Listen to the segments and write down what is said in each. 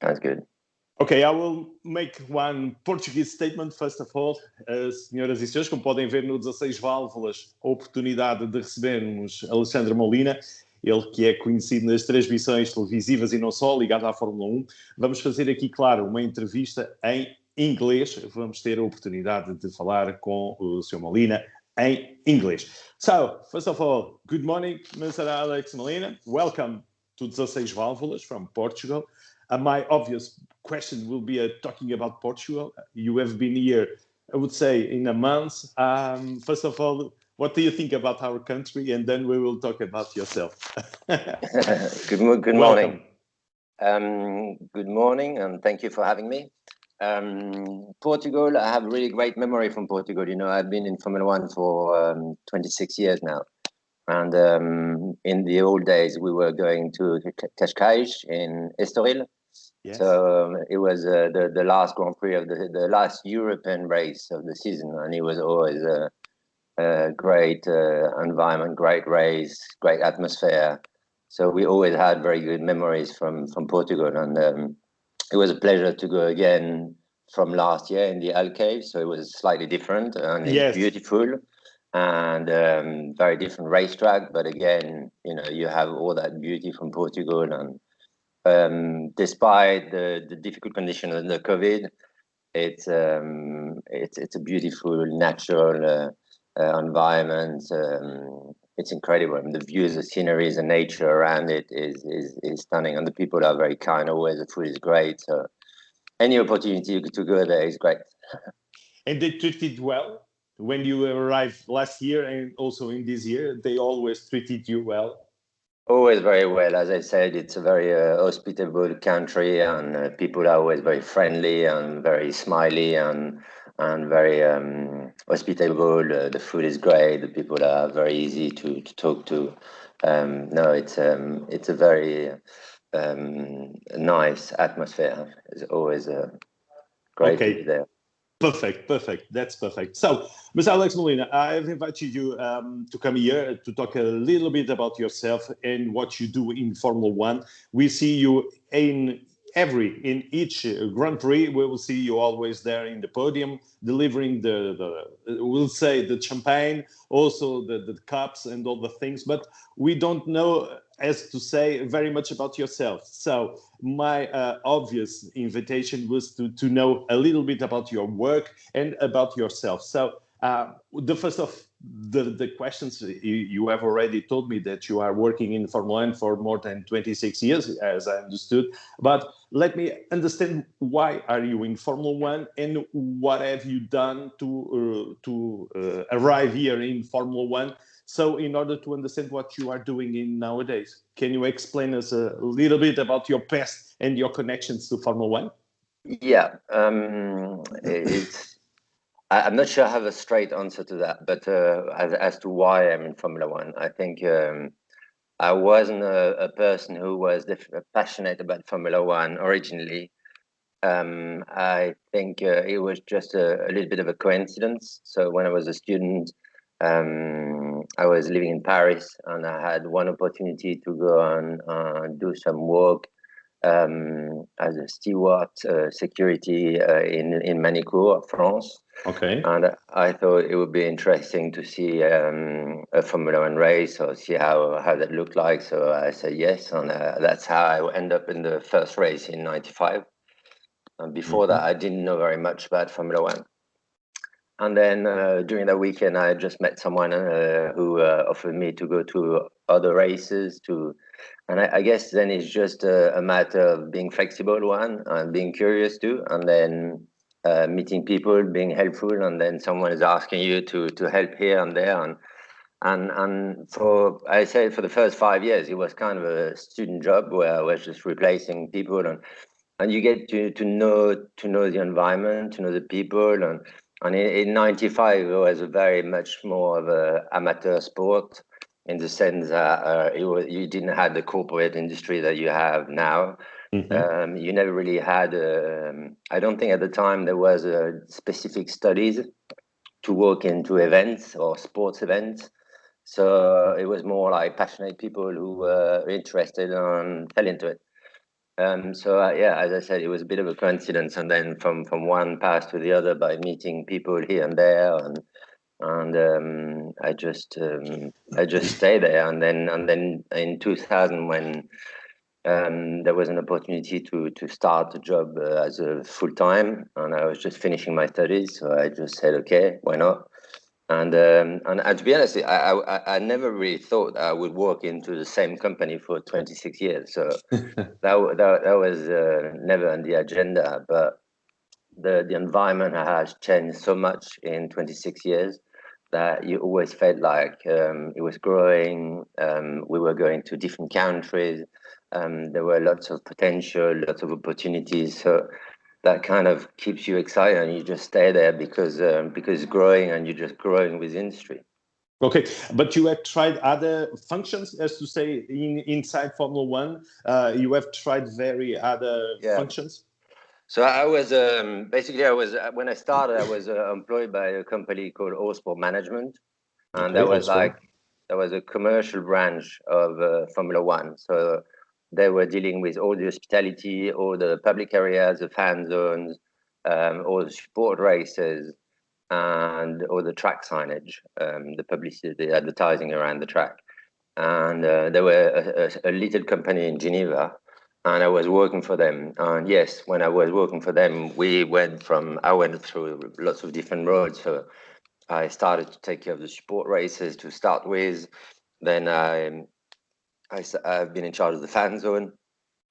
Sounds good. Ok, I will make one Portuguese statement first of all. Senhoras e senhores, como podem ver no 16 Válvulas, a oportunidade de recebermos Alexandre Molina, ele que é conhecido nas transmissões televisivas e não só, ligado à Fórmula 1. Vamos fazer aqui, claro, uma entrevista em inglês. Vamos ter a oportunidade de falar com o Sr. Molina em inglês. So, first of all, good morning, Mr. Alex Molina. Welcome to 16 Válvulas from Portugal. My obvious question will be talking about Portugal. You have been here, I would say, in a month. First of all, what do you think about our country? And then we will talk about yourself. Good morning. Good morning, and thank you for having me. Portugal, I have a really great memory from Portugal. You know, I've been in Formula One for 26 years now. And in the old days, we were going to Cascais in Estoril. Yes. So it was the last Grand Prix of the last European race of the season. And it was always a great environment, great race, great atmosphere. So we always had very good memories from Portugal. And it was a pleasure to go again from last year in the Algarve. So it was slightly different and it's beautiful. And very different racetrack, but again, you know, you have all that beauty from Portugal, and despite the difficult conditions of the COVID, it's a beautiful natural environment. It's incredible. I mean, the views, the sceneries, the nature around it is stunning, and the people are very kind. Always, the food is great. So any opportunity to go there is great. And they treated well. When you arrived last year and also in this year, they always treated you well? Always very well. As I said, it's a very hospitable country, and people are always very friendly and very smiley and very hospitable. The food is great. The people are very easy to talk to. No, it's a very nice atmosphere. It's always great to be there. Perfect. That's perfect. So, Mr. Alex Molina, I've invited you to come here to talk a little bit about yourself and what you do in Formula One. We see you in each Grand Prix. We will see you always there in the podium, delivering the champagne, also the cups and all the things. But we don't know, as to say, very much about yourself. So my obvious invitation was to know a little bit about your work and about yourself. So the first of the questions, you have already told me that you are working in Formula 1 for more than 26 years, as I understood. But let me understand, why are you in Formula 1 and what have you done to arrive here in Formula 1? So in order to understand what you are doing in nowadays, can you explain us a little bit about your past and your connections to Formula 1? Yeah, I'm not sure I have a straight answer to that, but as to why I'm in Formula 1, I think I wasn't a person who was passionate about Formula 1 originally. I think it was just a little bit of a coincidence. So when I was a student, I was living in Paris, and I had one opportunity to go and do some work as a steward security in Magny Cours, France. Okay. And I thought it would be interesting to see a Formula 1 race or see how that looked like. So I said yes, and that's how I ended up in the first race in '95. And before that, I didn't know very much about Formula 1. And then during that weekend, I just met someone who offered me to go to other races. And I guess then it's just a matter of being flexible, and being curious too, and then meeting people, being helpful, and then someone is asking you to help here and there. And for the first 5 years, it was kind of a student job where I was just replacing people, and you get to know the environment, to know the people, and in '95 it was very much more of an amateur sport, in the sense that you didn't have the corporate industry that you have now. You never really had. I don't think at the time there was specific studies to work into events or sports events. So it was more like passionate people who were interested and fell into it. Yeah, as I said, it was a bit of a coincidence, and then from one path to the other by meeting people here and there, and I just stayed there, and then in 2000 when there was an opportunity to start a job as a full time, and I was just finishing my studies, so I just said, okay, why not? And to be honest, I never really thought I would work into the same company for 26 years. So that was never on the agenda. But the environment has changed so much in 26 years that you always felt like it was growing. We were going to different countries. There were lots of potential, lots of opportunities. So that kind of keeps you excited, and you just stay there because it's growing, and you're just growing with industry. Okay, but you have tried other functions, as to say, inside Formula One. You have tried very other functions. So I was basically when I started, I was employed by a company called Sport Management, and that was a commercial branch of Formula One. So they were dealing with all the hospitality, all the public areas, the fan zones, all the support races, and all the track signage, the publicity, the advertising around the track. And there were a little company in Geneva, and I was working for them. And yes, when I was working for them, I went through lots of different roads. So I started to take care of the support races to start with. Then I've been in charge of the fan zone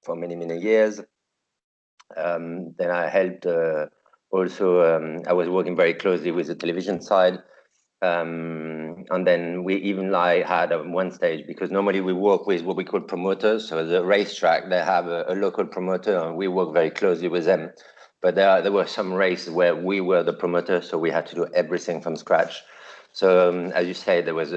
for many, many years. Then I helped also, I was working very closely with the television side. And then we even had one stage, because normally we work with what we call promoters. So the racetrack, they have a local promoter, and we work very closely with them. But there were some races where we were the promoter, so we had to do everything from scratch. So as you say, there was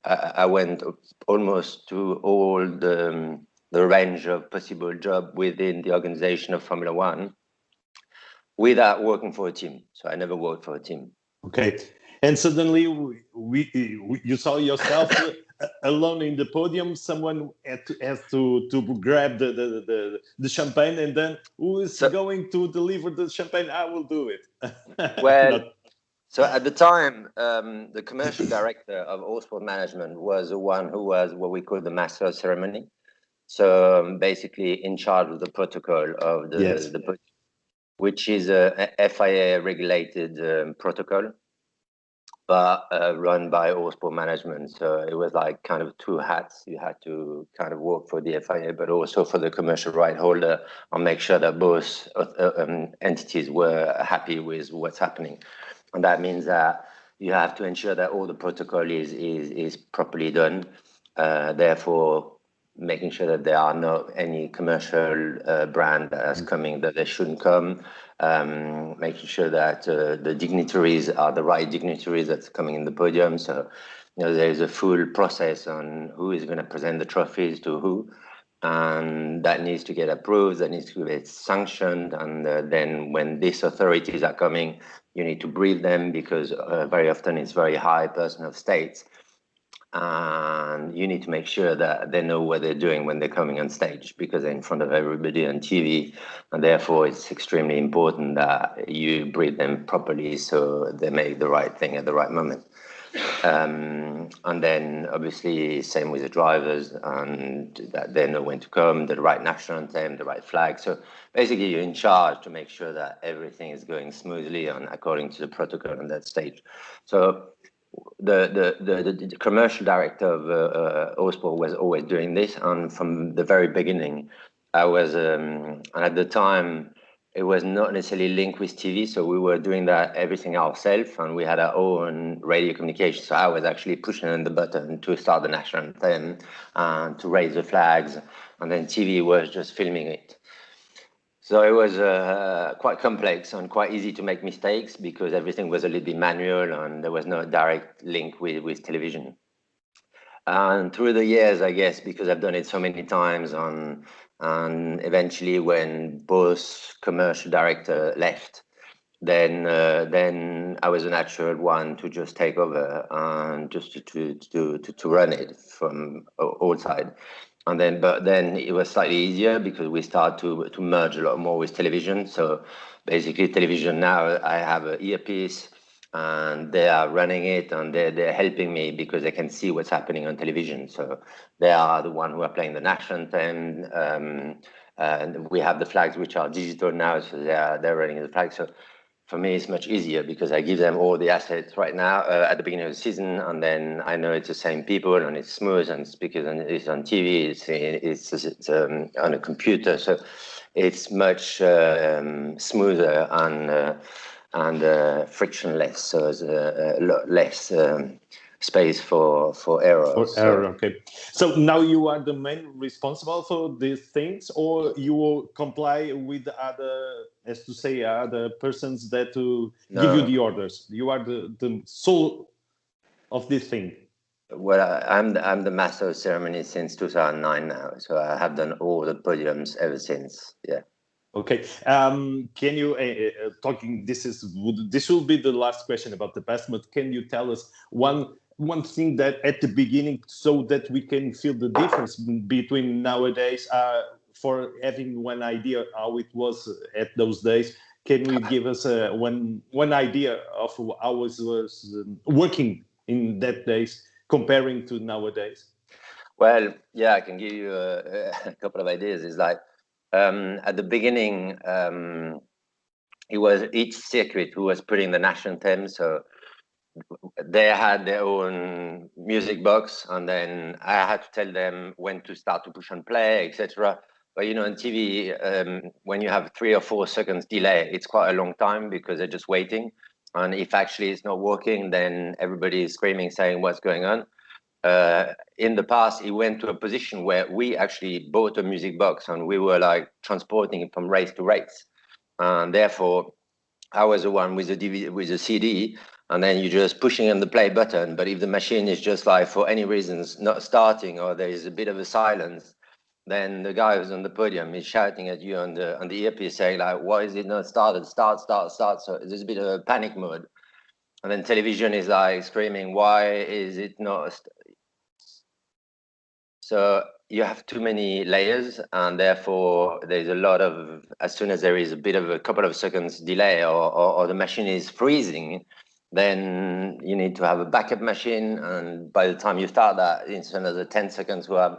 I went almost to all the range of possible job within the organization of Formula One without working for a team. So I never worked for a team. Okay, and suddenly you saw yourself alone in the podium. Someone has to grab the champagne, and then who is going to deliver the champagne? I will do it. Well, so at the time, the commercial director of All Sport Management was the one who was what we call the master of ceremony. So basically in charge of the protocol of the which is a FIA regulated protocol, but run by All Sport Management. So it was like kind of two hats. You had to kind of work for the FIA, but also for the commercial right holder, and make sure that both entities were happy with what's happening. And that means that you have to ensure that all the protocol is properly done. Therefore, making sure that there are not any commercial brand that's coming that they shouldn't come. Making sure that the dignitaries are the right dignitaries that's coming in the podium. So, there's a full process on who is going to present the trophies to who, and that needs to get approved, that needs to get sanctioned, and then when these authorities are coming, you need to brief them, because very often it's very high person of states, and you need to make sure that they know what they're doing when they're coming on stage, because they're in front of everybody on TV, and therefore it's extremely important that you brief them properly so they make the right thing at the right moment. And then obviously same with the drivers, and that they know when to come, the right national anthem, the right flag. So basically you're in charge to make sure that everything is going smoothly and according to the protocol on that stage. So the commercial director of Osport was always doing this, and from the very beginning, I was and at the time it was not necessarily linked with TV, so we were doing that everything ourselves, and we had our own radio communication. So I was actually pushing the button to start the national anthem and to raise the flags, and then TV was just filming it. So it was quite complex and quite easy to make mistakes, because everything was a little bit manual and there was no direct link with television. And through the years, I guess, because I've done it so many times, and eventually when both commercial director left, then I was a natural one to just take over and just to run it from all sides. but then it was slightly easier because we start to merge a lot more with television. So basically, television now, I have an earpiece, and they are running it, and they're helping me because they can see what's happening on television. So they are the one who are playing the national anthem. And we have the flags which are digital now, so they're running the flags. So for me, it's much easier because I give them all the assets right now at the beginning of the season, and then I know it's the same people, and it's smooth, and it's because it's on TV, it's on a computer, so it's much smoother and frictionless. So there's a lot less space for errors. For error, okay. So now you are the main responsible for these things, or you will comply with other, as to say, other persons that to give you No. the orders? You are the soul of this thing. Well, I'm the master of ceremony since 2009 now, so I have done all the podiums ever since. Yeah. Okay. Can you talking? This will be the last question about the past, but can you tell us one thing that at the beginning, so that we can feel the difference between nowadays, for having one idea how it was at those days? Can you give us one idea of how it was working in that days comparing to nowadays? Well, yeah, I can give you a couple of ideas. It's like at the beginning, it was each circuit who was putting the national anthem. So they had their own music box, and then I had to tell them when to start to push and play, etc. But on TV, when you have 3 or 4 seconds delay, it's quite a long time because they're just waiting. And if actually it's not working, then everybody is screaming, saying what's going on. In the past, it went to a position where we actually bought a music box and we were like transporting it from race to race. And therefore, I was the one with the DVD, with the CD, and then you're just pushing on the play button. But if the machine is just like for any reasons not starting, or there is a bit of a silence, then the guy who's on the podium is shouting at you on the earpiece, saying like, "Why is it not started? Start, start, start!" So there's a bit of a panic mode, and then television is like screaming, "Why is it not?" So you have too many layers, and therefore there's a lot of, as soon as there is a bit of a couple of seconds delay, or the machine is freezing, then you need to have a backup machine, and by the time you start that, it's another 10 seconds to have.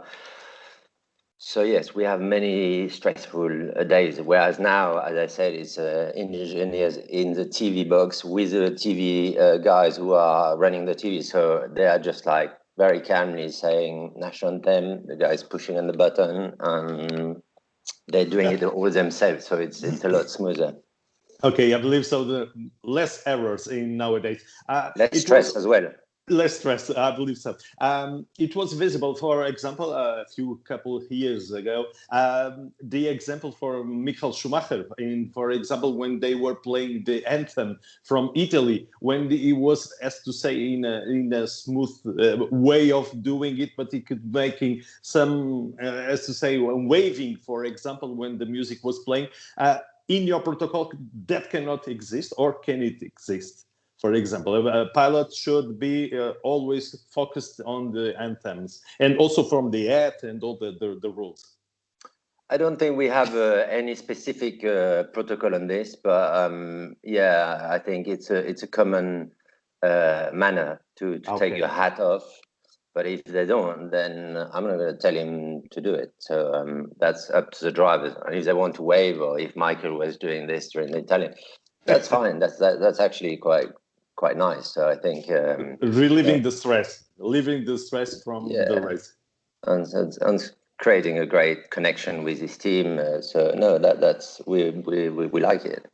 So yes, we have many stressful days, whereas now, as I said, it's engineers in the TV box with the TV guys who are running the TV, so they are just like very calmly saying national anthem, the guys pushing on the button, and they're doing it all themselves, so it's a lot smoother. Okay, I believe so. The less errors in nowadays. Less stress as well. Less stress, I believe so. It was visible, for example, a couple of years ago, the example for Michael Schumacher, for example, when they were playing the anthem from Italy, when he was, as to say, in a smooth way of doing it, but he could making some, as to say, waving, for example, when the music was playing. In your protocol, that cannot exist, or can it exist? For example, a pilot should be always focused on the anthems, and also from the ad and all the rules. I don't think we have any specific protocol on this, but yeah, I think it's a common manner to take your hat off. But if they don't, then I'm not going to tell him to do it. So that's up to the drivers. And if they want to wave, or if Michael was doing this during the Italian, that's fine. That's actually quite nice. So I think relieving the stress, relieving the stress from the race, and creating a great connection with his team. So no, that's we like it.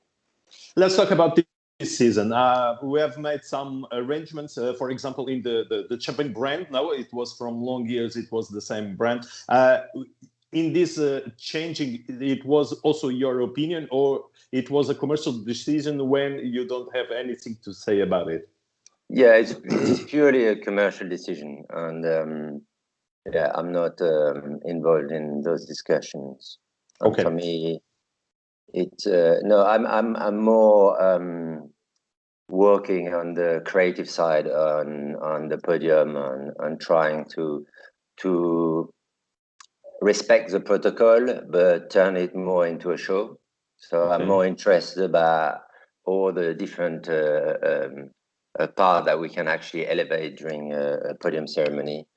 Let's talk about this season. We have made some arrangements. For example, in the champagne brand. No, it was from long years. It was the same brand. In this changing, it was also your opinion, or it was a commercial decision when you don't have anything to say about it? Yeah, it's purely a commercial decision, and yeah, I'm not involved in those discussions. And okay. For me, no, I'm more working on the creative side, on the podium, and trying to respect the protocol, but turn it more into a show. So I'm more interested about all the different part that we can actually elevate during a podium ceremony.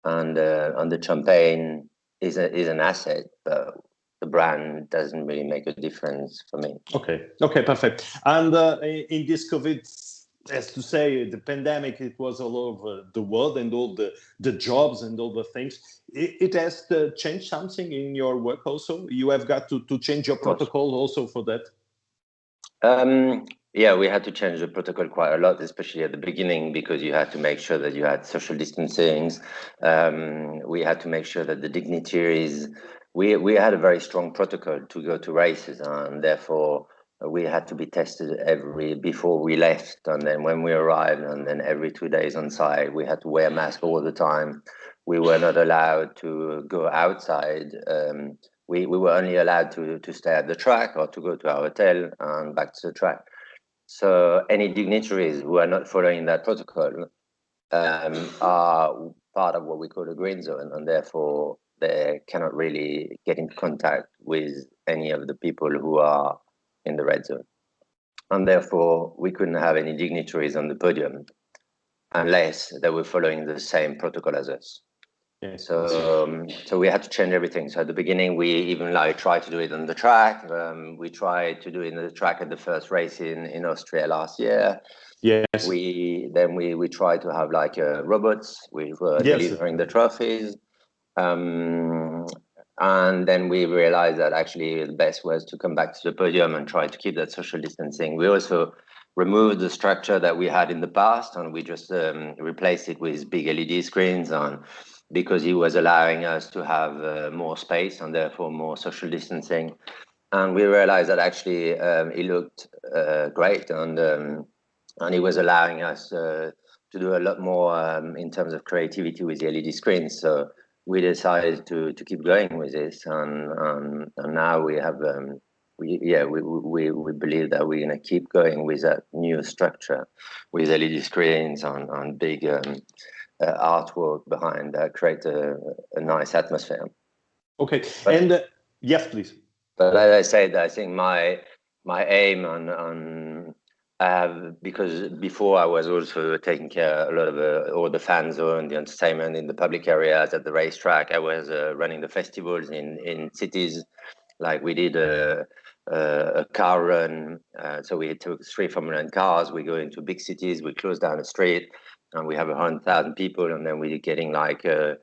And the champagne is an asset, but the brand doesn't really make a difference for me. Okay, perfect. And in this COVID, as to say, the pandemic, it was all over the world, and all the jobs and all the things. It has to change something in your work also. You have got to change your protocol also for that. Yeah, we had to change the protocol quite a lot, especially at the beginning, because you had to make sure that you had social distancing. We had to make sure that the dignitaries, we had a very strong protocol to go to races, and therefore we had to be tested before we left, and then when we arrived, and then every 2 days on site, we had to wear a mask all the time. We were not allowed to go outside. We were only allowed to stay at the track or to go to our hotel and back to the track. So any dignitaries who are not following that protocol are part of what we call a green zone, and therefore they cannot really get in contact with any of the people who are in the red zone. And therefore we couldn't have any dignitaries on the podium unless they were following the same protocol as us. So we had to change everything. So at the beginning, we even tried to do it on the track. We tried to do it on the track at the first race in Austria last year. Yes. We tried to have robots. We were delivering the trophies. And then we realized that actually the best was to come back to the podium and try to keep that social distancing. We also removed the structure that we had in the past, and we just replaced it with big LED screens because it was allowing us to have more space and therefore more social distancing. And we realized that actually it looked great, and it was allowing us to do a lot more in terms of creativity with the LED screens. So we decided to keep going with this, and now we have we believe that we're going to keep going with that new structure with LED screens and big artwork behind that create a nice atmosphere. Okay, and yes, please. But as I said, I think my aim on because before I was also taking care a lot of all the fan zone, the entertainment in the public areas at the racetrack. I was running the festivals in cities, like we did a car run. So we took 3 Formula 1 cars. We go into big cities. We close down the street, and we have 100,000 people, and then we're getting the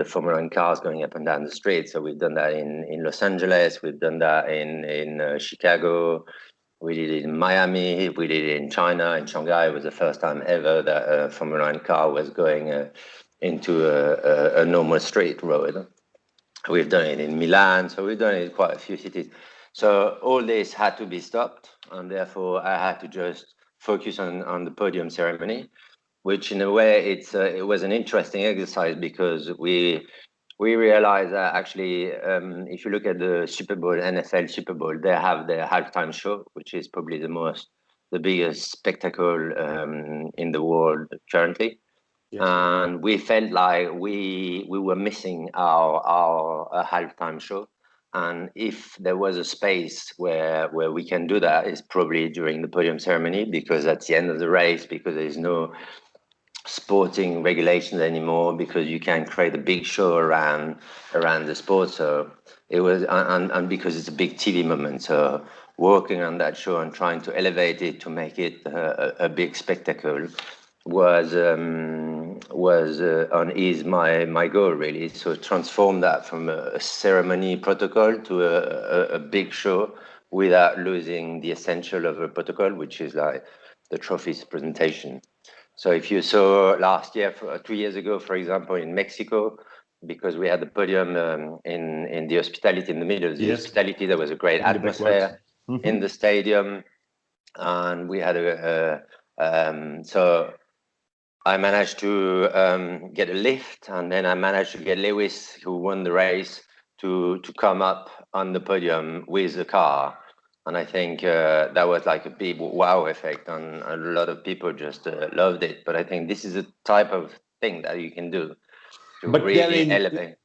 Formula 1 cars going up and down the street. So we've done that in Los Angeles. We've done that in Chicago. We did it in Miami. We did it in China. In Shanghai, it was the first time ever that a Formula 1 car was going into a normal street road. We've done it in Milan. So we've done it in quite a few cities. So all this had to be stopped, and therefore I had to just focus on the podium ceremony, which in a way it was an interesting exercise, because we realized that actually if you look at the Super Bowl, NFL Super Bowl, they have their halftime show, which is probably the biggest spectacle in the world currently. Yes. And we felt like we were missing our halftime show. And if there was a space where we can do that, it's probably during the podium ceremony, because that's the end of the race, because there's no sporting regulations anymore, because you can create a big show around the sport. So it was, and because it's a big TV moment, so working on that show and trying to elevate it to make it a big spectacle is my goal, really. So transform that from a ceremony protocol to a big show without losing the essential of a protocol, which is like the trophies presentation. So if you saw last year, 2 years ago, for example, in Mexico, because we had the podium in the hospitality in the middle, the hospitality, there was a great atmosphere in the stadium, and we had so I managed to get a lift, and then I managed to get Lewis, who won the race, to come up on the podium with the car. And I think that was like a big wow effect, and a lot of people just loved it. But I think this is a type of thing that you can do to really elevate.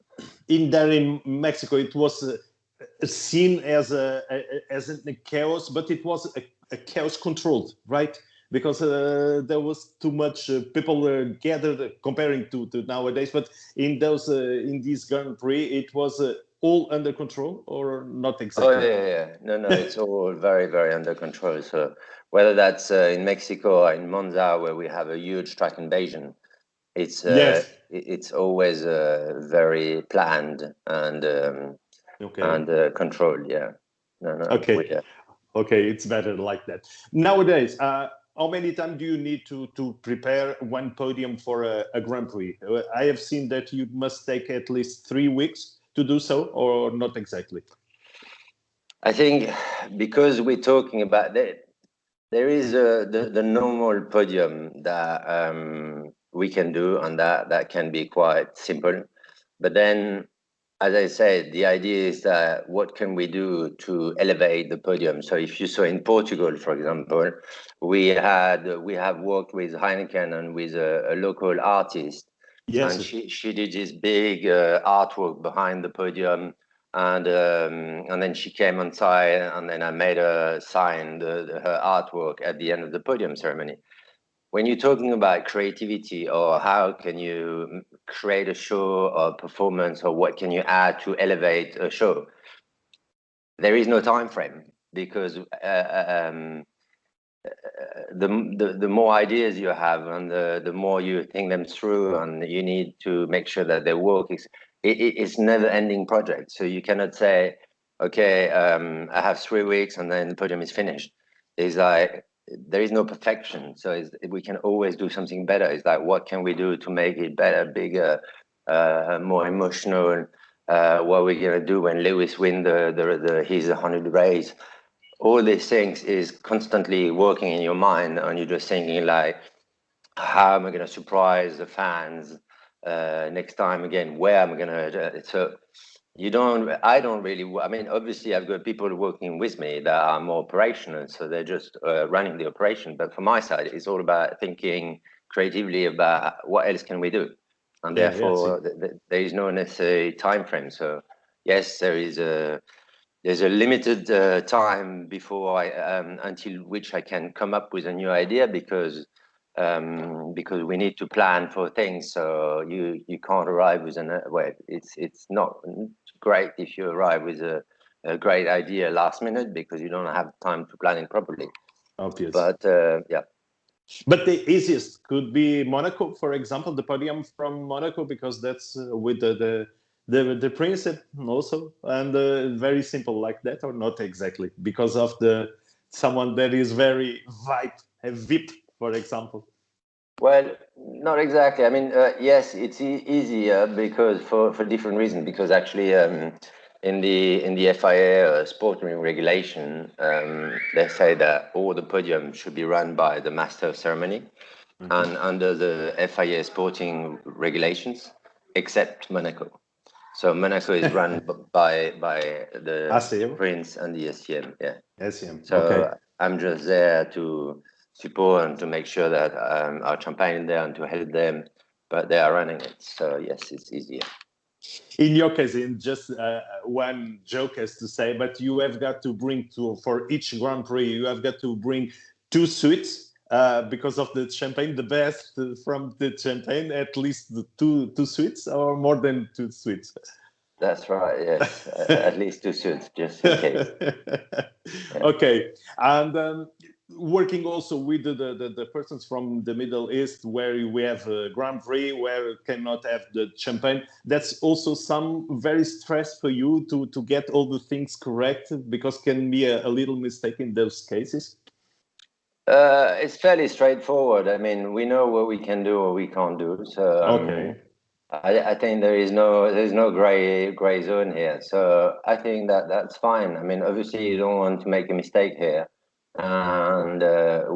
in Mexico, it was seen as a chaos, but it was a chaos controlled, right? Because there was too much people gathered comparing to nowadays. But in this Grand Prix, it was all under control, or not exactly? Oh yeah. No, it's all very, very under control. So whether that's in Mexico or in Monza, where we have a huge track invasion, it's Yes. it's always very planned and Okay. controlled. Yeah. No. Okay. Okay, it's better like that. Nowadays, how many time do you need to prepare one podium for a Grand Prix? I have seen that you must take at least 3 weeks to do so, or not exactly? I think because we're talking about that, there is the normal podium that we can do, and that can be quite simple. But then, as I said, the idea is that what can we do to elevate the podium? So if you saw in Portugal, for example, we have worked with Heineken and with a local artist, and Yes. she did this big artwork behind the podium, and then she came on site, and then I made her sign her artwork at the end of the podium ceremony. When you're talking about creativity, or how can you create a show or performance, or what can you add to elevate a show, there is no time frame, because the more ideas you have, and the more you think them through, and you need to make sure that they work, it's never ending project. So you cannot say, okay, I have 3 weeks and then the podium is finished. It's like, there is no perfection. So we can always do something better. It's like, what can we do to make it better, bigger, more emotional? What we're gonna do when Lewis win his 100 race? All these things is constantly working in your mind, and you're just thinking like, how am I going to surprise the fans next time again? Where am I going to? So I don't really. I mean, obviously, I've got people working with me that are more operational, so they're just running the operation. But from my side, it's all about thinking creatively about what else can we do, and Yeah. therefore there is no necessary time frame. So yes, there's a limited time before until which I can come up with a new idea, because we need to plan for things. So you can't arrive with it's not great if you arrive with a great idea last minute, because you don't have time to plan it properly. Obvious. But yeah. But the easiest could be Monaco, for example, the podium from Monaco, because that's with the principle also, and very simple like that, or not exactly, because of the someone that is very a VIP, for example. Well, not exactly. I mean, yes, it's easier because for different reasons. Because actually, in the FIA sporting regulation, they say that all the podiums should be run by the master of ceremony, and under the FIA sporting regulations, except Monaco. So Monaco is run by the ACM? Prince and the SCM. Yeah. SCM. So Okay. I'm just there to support and to make sure that our champagne is there and to help them, but they are running it. So yes, it's easier. In your case, in just one joke as to say, but you have got to bring for each Grand Prix, you have got to bring 2 suites because of the champagne, the best from the champagne, at least the two suites, or more than 2 suites. That's right. Yes, at least 2 suits, just in case. Yeah. Okay, and working also with the persons from the Middle East, where we have a Grand Prix, where we cannot have the champagne. That's also some very stress for you to get all the things correct, because can be a little mistake in those cases. It's fairly straightforward. I mean, we know what we can do or we can't do. So Okay. I think there's no gray zone here. So I think that's fine. I mean, obviously you don't want to make a mistake here, and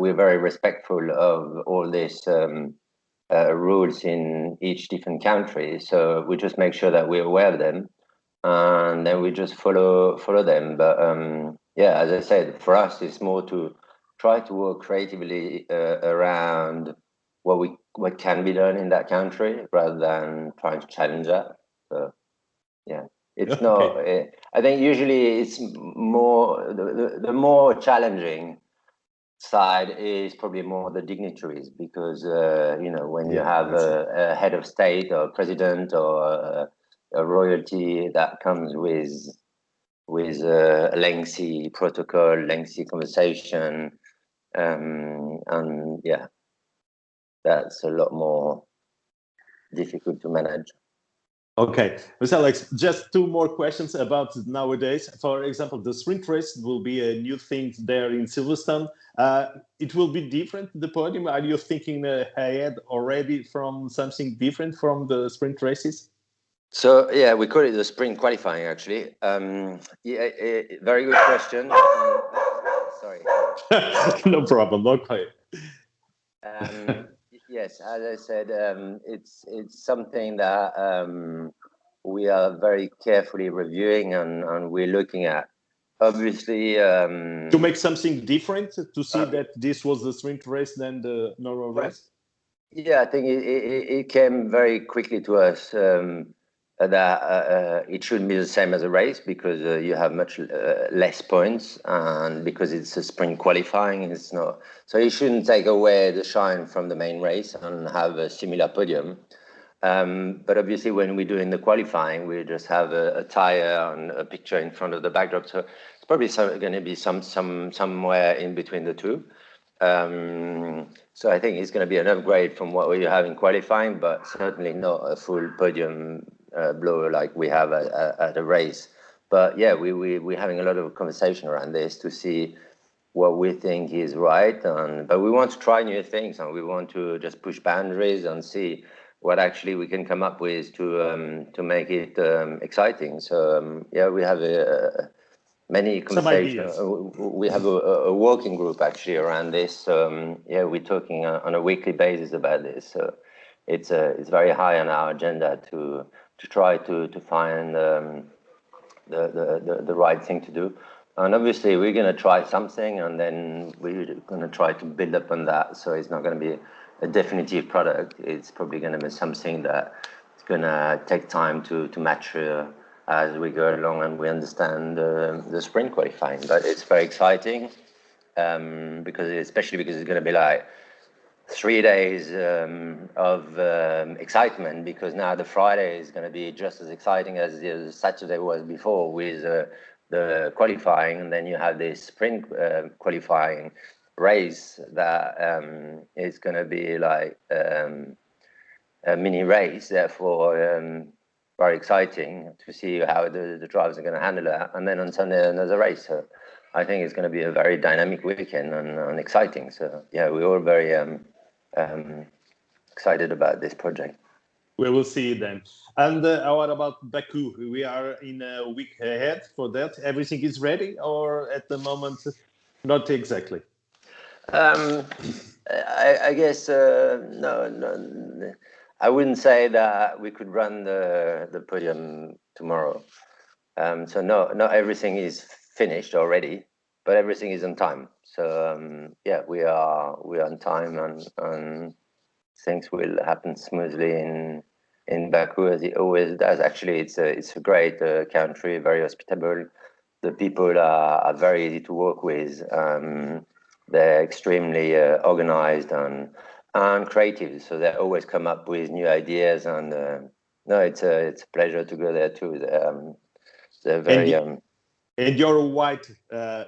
we're very respectful of all these rules in each different country. So we just make sure that we're aware of them, and then we just follow them. But yeah, as I said, for us, it's more to try to work creatively around what can be done in that country, rather than trying to challenge that. So Yeah, it's Okay. not. I think usually it's more the more challenging side is probably more the dignitaries, because when you have a head of state or president or a royalty, that comes with a lengthy protocol, lengthy conversation, and yeah, that's a lot more difficult to manage. Okay, Mr. Alex, just two more questions about nowadays. For example, the sprint race will be a new thing there in Silverstone. It will be different, the podium. Are you thinking ahead already from something different from the sprint races? So yeah, we call it the sprint qualifying, actually. Very good question. Sorry. No problem, okay. Yes, as I said, it's something that we are very carefully reviewing and we're looking at. Obviously, to make something different, to see that this was the sprint race than the normal race. Yeah, I think it came very quickly to us that it shouldn't be the same as a race, because you have much less points, and because it's a sprint qualifying, it's not. So it shouldn't take away the shine from the main race and have a similar podium. But obviously, when we're doing the qualifying, we just have a tire and a picture in front of the backdrop. So it's probably going to be somewhere in between the two. So I think it's going to be an upgrade from what we have in qualifying, but certainly not a full podium blow like we have at a race. But yeah, we're having a lot of conversation around this to see what we think is right. But we want to try new things, and we want to just push boundaries and see what actually we can come up with to make it exciting. So yeah, we have many conversations. We have a working group actually around this. Yeah, we're talking on a weekly basis about this. So it's very high on our agenda to try to find the right thing to do. And obviously, we're going to try something, and then we're going to try to build up on that. So it's not going to be a definitive product. It's probably going to be something that it's going to take time to mature as we go along and we understand the sprint qualifying. But it's very exciting, especially because it's going to be like 3 days of excitement, because now the Friday is going to be just as exciting as the Saturday was before with the qualifying, and then you have this sprint qualifying race that is going to be like a mini race, therefore very exciting to see how the drivers are going to handle that. And then on Sunday another race. So I think it's going to be a very dynamic weekend and exciting. So yeah, we're all very excited about this project. We will see then. And what about Baku? We are in a week ahead for that. Everything is ready, or at the moment, not exactly? I guess no. I wouldn't say that we could run the podium tomorrow. So not everything is finished already, but everything is on time. So yeah, we are on time, and things will happen smoothly in Baku, as it always does. Actually, it's a great country, very hospitable. The people are very easy to work with. They're extremely organized and creative, so they always come up with new ideas. And no, it's a pleasure to go there too. They're very. And your white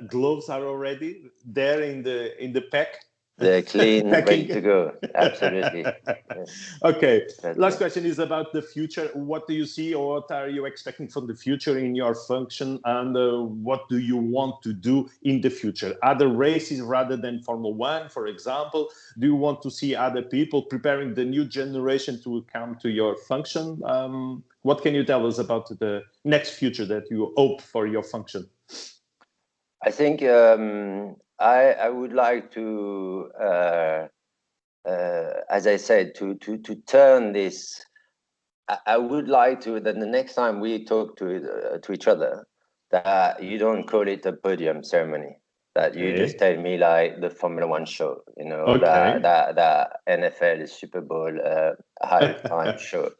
gloves are already there in the pack. They're clean, ready to go. Absolutely. Yes. Okay. Last question is about the future. What do you see, or what are you expecting from the future in your function, and what do you want to do in the future? Other races rather than Formula One, for example? Do you want to see other people preparing the new generation to come to your function? What can you tell us about the next future that you hope for your function? I think I would like to, as I said, to turn this. I would like to that the next time we talk to each other, that you don't call it a podium ceremony. That you just tell me like the Formula One show, that NFL Super Bowl halftime show.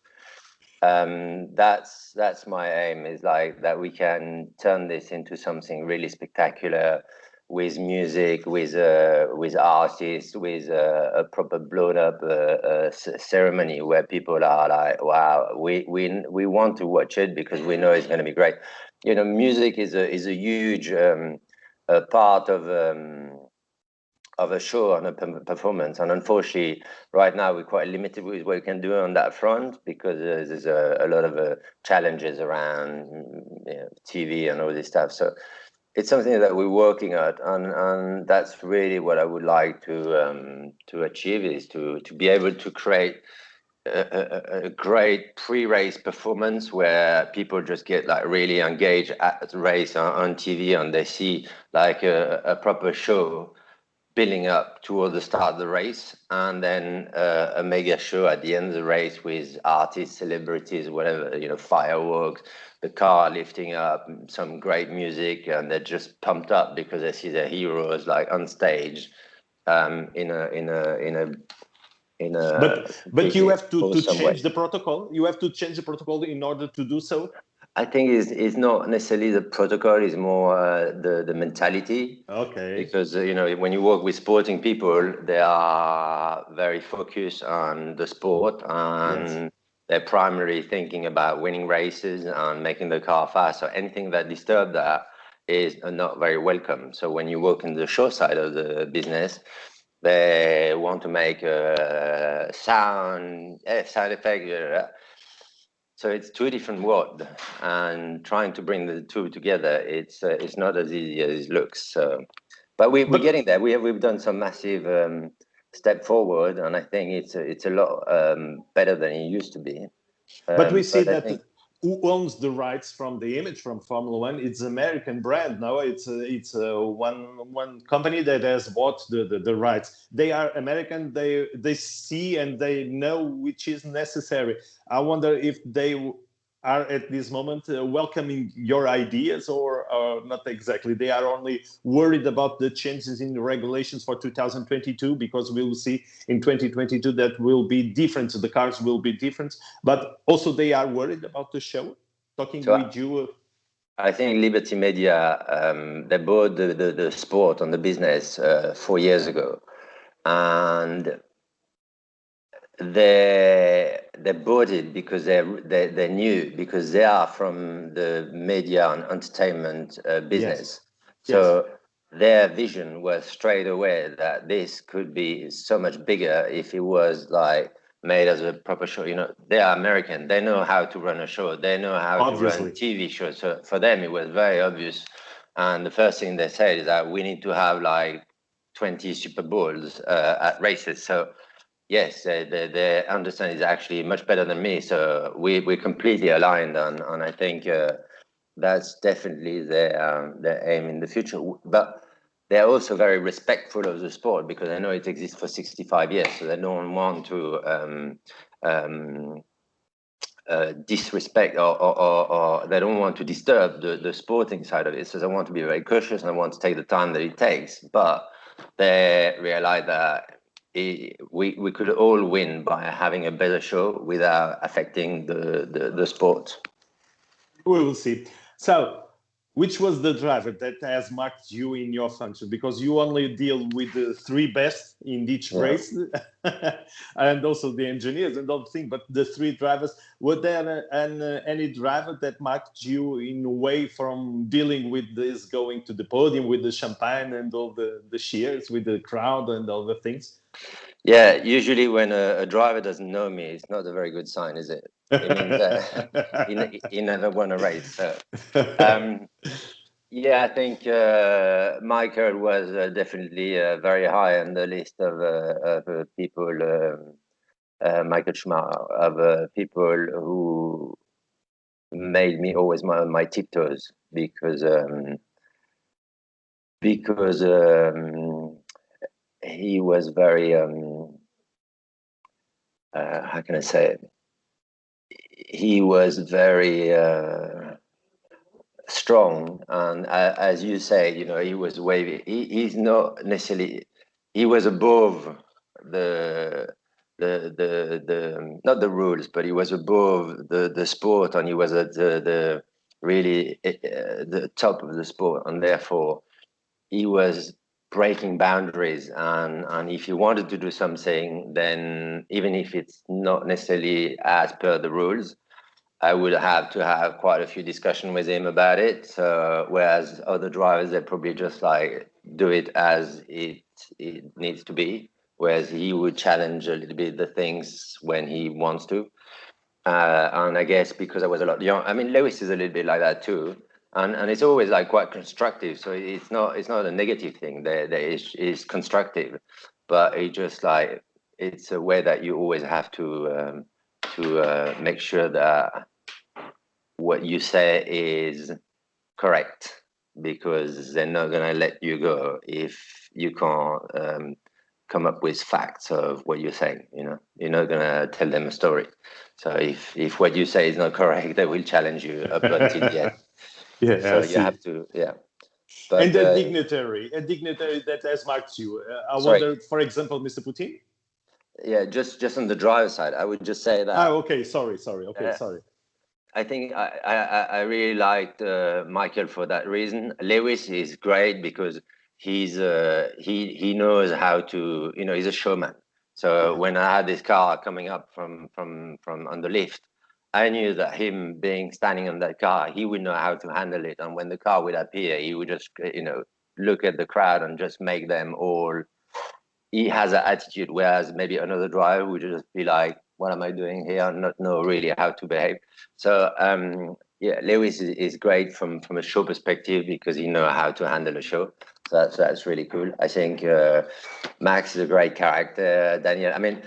That's my aim, is like that we can turn this into something really spectacular, with music, with artists, with a proper blown up ceremony where people are like, wow, we want to watch it because we know it's going to be great. You know, music is a huge part of a show and a performance, and unfortunately right now we're quite limited with what we can do on that front, because there's a lot of challenges around, you know, TV and all this stuff. So it's something that we're working at, and that's really what I would like to achieve, is to be able to create a great pre-race performance where people just get like really engaged at the race on TV, and they see like a proper show building up toward the start of the race, and then a mega show at the end of the race with artists, celebrities, whatever, you know, fireworks, the car lifting up, some great music, and they're just pumped up because they see their heroes like on stage, in a But you completely have to awesome way. change the protocol. You have to change the protocol in order to do so. I think it's not necessarily the protocol; it's more the mentality. Okay. Because you know, when you work with sporting people, they are very focused on the sport, and Yes. they're primarily thinking about winning races and making the car fast. So anything that disturbs that is not very welcome. So when you work in the show side of the business, they want to make a sound effect. So it's two different worlds, and trying to bring the two together, it's not as easy as it looks. So, but we're But getting there. We've done some massive step forward, and I think it's a lot better than it used to be. But we see But I that think, who owns the rights from the image from Formula One? It's American brand. No, it's one company that has bought the rights. They are American. They see and they know which is necessary. I wonder if they are at this moment welcoming your ideas, or not exactly. They are only worried about the changes in the regulations for 2022, because we will see in 2022 that will be different. The cars will be different, but also they are worried about the show. Talking so with you. I think Liberty Media, they bought the sport and the business 4 years ago, and they bought it because they knew, because they are from the media and entertainment Yes. business. Yes. So their vision was straight away that this could be so much bigger if it was like made as a proper show. You know, they are American. They know how to run a show. They know how to run Obviously. TV shows. So for them, it was very obvious. And the first thing they said is that we need to have like 20 Super Bowls at races. So yes, they understand is actually much better than me. So we're completely aligned on I think that's definitely their aim in the future. But they're also very respectful of the sport, because I know it exists for 65 years. So they don't want to disrespect, or they don't want to disturb the sporting side of it. So they want to be very cautious and want to take the time that it takes. But they realize that we could all win by having a better show without affecting the sport. We will see. So, which was the driver that has marked you in your function? Because you only deal with the three best in each Yeah. race, and also the engineers and all the thing. But the three drivers, were there any driver that marked you in a way from dealing with this, going to the podium with the champagne and all the cheers with the crowd and all the things? Yeah, usually when a driver doesn't know me, it's not a very good sign, is it? It means he never won a race. So, yeah, I think Michael was definitely very high on the list of people, Michael Schumacher, of people who made me always on my tiptoes, because he was very how can I say it? He was very strong, and as you say, you know, he was wavy. He's not necessarily. He was above the not the rules, but he was above the sport, and he was at the really the top of the sport, and therefore he was breaking boundaries. And if he wanted to do something, then even if it's not necessarily as per the rules, I would have to have quite a few discussions with him about it. So, whereas other drivers, they probably just like do it as it needs to be. Whereas he would challenge a little bit the things when he wants to. And I guess because I was a lot young, I mean, Lewis is a little bit like that too. And it's always like quite constructive. So it's not a negative thing. There is constructive, but it just like it's a way that you always have to make sure that what you say is correct, because they're not going to let you go if you can't come up with facts of what you're saying. You're not going to tell them a story. So if what you say is not correct, they will challenge you up until the end. Yeah, so you have to, yeah. But, and a dignitary that has marked you. I wonder, for example, Mr. Putin. Yeah, just on the driver side, I would just say that. Oh, okay. Sorry. Okay, sorry. I think I really liked Michael for that reason. Lewis is great because he knows how to, he's a showman. So when I had this car coming up from on the lift, I knew that him being standing on that car, he would know how to handle it. And when the car would appear, he would just look at the crowd and just make them all. He has an attitude, whereas maybe another driver would just be like, what am I doing here? And not know really how to behave. So Lewis is great from a show perspective because he knows how to handle a show. So that's really cool. I think Max is a great character. Daniel, I mean,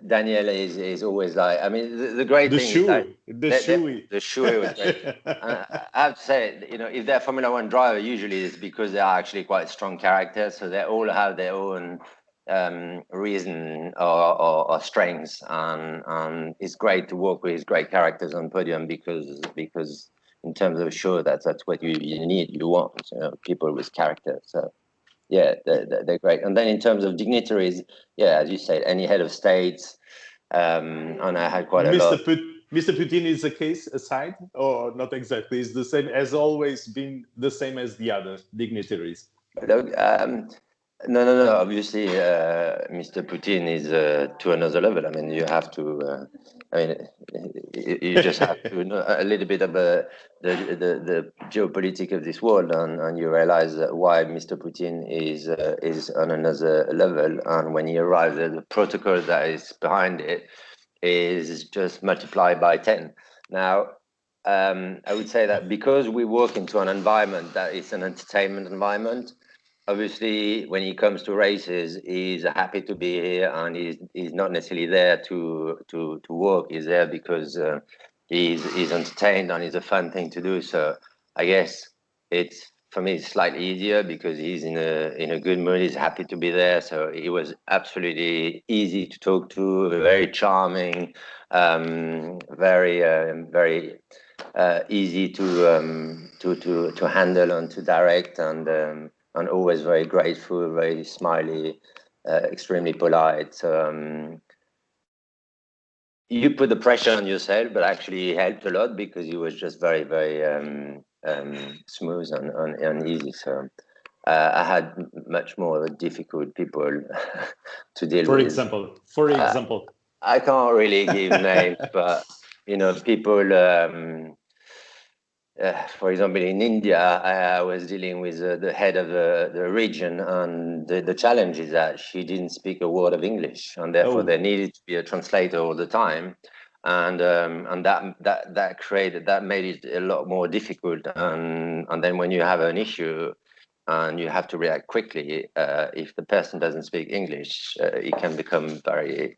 Daniel is always like, I mean, the great thing is like the shoe was great. I have to say, if they're Formula One driver, usually it's because they are actually quite strong characters. So they all have their own reason or strengths, and it's great to work with great characters on podium because in terms of a show, that's what you need, you want, people with character. So yeah, they're great. And then in terms of dignitaries, yeah, as you said, any head of states, and I had quite a lot. Mr. Putin is a case aside, or not exactly? It's the same, has always been the same as the other dignitaries. No. Obviously, Mr. Putin is to another level. I mean, you have to. You just have to know a little bit about the geopolitics of this world, and you realize why Mr. Putin is on another level. And when he arrives, the protocol that is behind it is just multiplied by 10. Now, I would say that because we work into an environment that is an entertainment environment. Obviously, when he comes to races, he's happy to be here, and he's not necessarily there to work. He's there because he's entertained, and it's a fun thing to do. So I guess for me it's slightly easier because he's in a good mood. He's happy to be there. So he was absolutely easy to talk to, very charming, very easy to handle and to direct, and always very grateful, very smiley, extremely polite. So you put the pressure on yourself, but actually it helped a lot because he was just very, very smooth and easy. So I had much more difficult people to deal with. For example, I can't really give names, but people. For example, in India, I was dealing with the head of the region, and the challenge is that she didn't speak a word of English, and therefore there needed to be a translator all the time, and that made it a lot more difficult. And then when you have an issue and you have to react quickly, if the person doesn't speak English, it can become very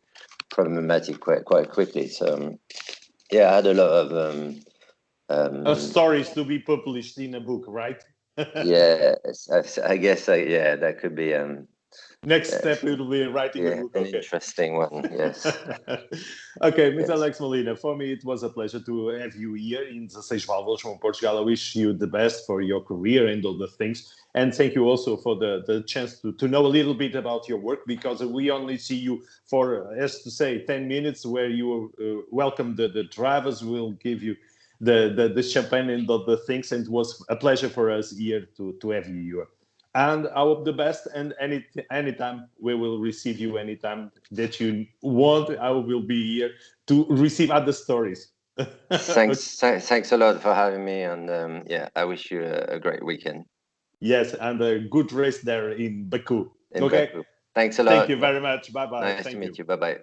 problematic quite quickly. So yeah, I had a lot of stories to be published in a book, right? Yeah, I guess that could be Next step will be writing a book. An Okay. interesting one. Yes. Okay, Mr. Alex Molina, for me it was a pleasure to have you here in the Seis Válvulas from Portugal. I wish you the best for your career and all the things. And thank you also for the chance to know a little bit about your work, because we only see you for, as to say, 10 minutes where you welcome the drivers, will give you the champagne and all the things. And it was a pleasure for us here to have you here. And I hope the best. And anytime we will receive you, anytime that you want, I will be here to receive other stories. Thanks a lot for having me. And I wish you a great weekend. Yes, and a good race there in Baku. Baku. Thanks a lot. Thank you very much. Bye bye. Nice to meet you. Bye bye.